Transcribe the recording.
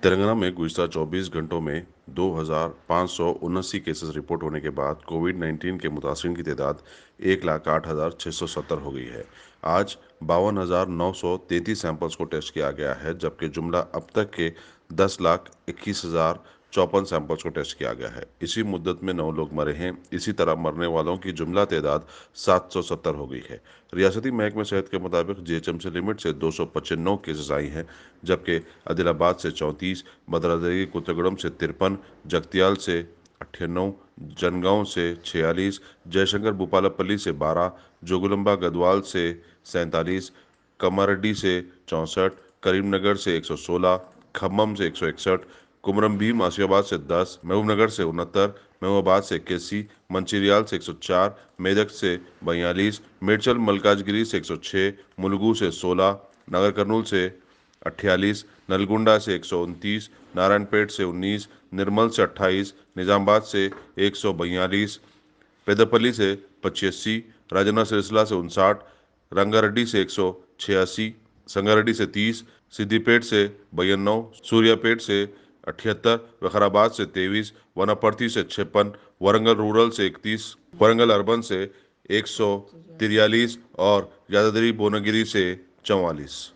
तेलंगाना में गुज़िस्ता 24 घंटों में 2,579 केसेस रिपोर्ट होने के बाद कोविड-19 के मुतासिरीन की तादाद 1,08,670 हो गई है। आज 52,933 सैंपल्स को टेस्ट किया गया है, जबकि जुमला अब तक के 10,21,054 सैंपल्स को टेस्ट किया गया है। इसी मुद्दत में 9 लोग मरे हैं। इसी तरह मरने वालों की जुमला तादाद 770 हो गई है। रियासती महकमे सेहत के मुताबिक जीएचएमसी लिमिट से 295 केसेस आई हैं, जबकि आदिलाबाद से 34, भद्राद्री कोत्तगुड़म से 53, जगतियाल से 98, जनगांव से 46, जयशंकर भूपालपल्ली से 12, जोगुलंबा गदवाल से 47, कमारेड्डी से 64, करीमनगर से 116, खम्मम से 161, कुमरम भीम आसिफाबाद से 10, महबूबनगर से 69, महबूबाबाद से 81, मंचिरियाल से 104, मेदक से 42, मिर्चल मलकाजगिरी से 106, मुलुगू से 16, नागर कर्नूल से 48, नलगुंडा से 129, नारायणपेट से 19, निर्मल से 28, निजामाबाद से 142, पेदरपल्ली से 85, राजन्ना सिरसिला से 59, रंगारेड्डी से 186, संगारेड्डी से 30, सिद्दीपेट से 92, सूर्यापेट से 78, विकाराबाद से 23, वनापर्ती से 56, वरंगल रूरल से 31, वरंगल अर्बन से 143 और यादाद्री भुवनगिरी से 44।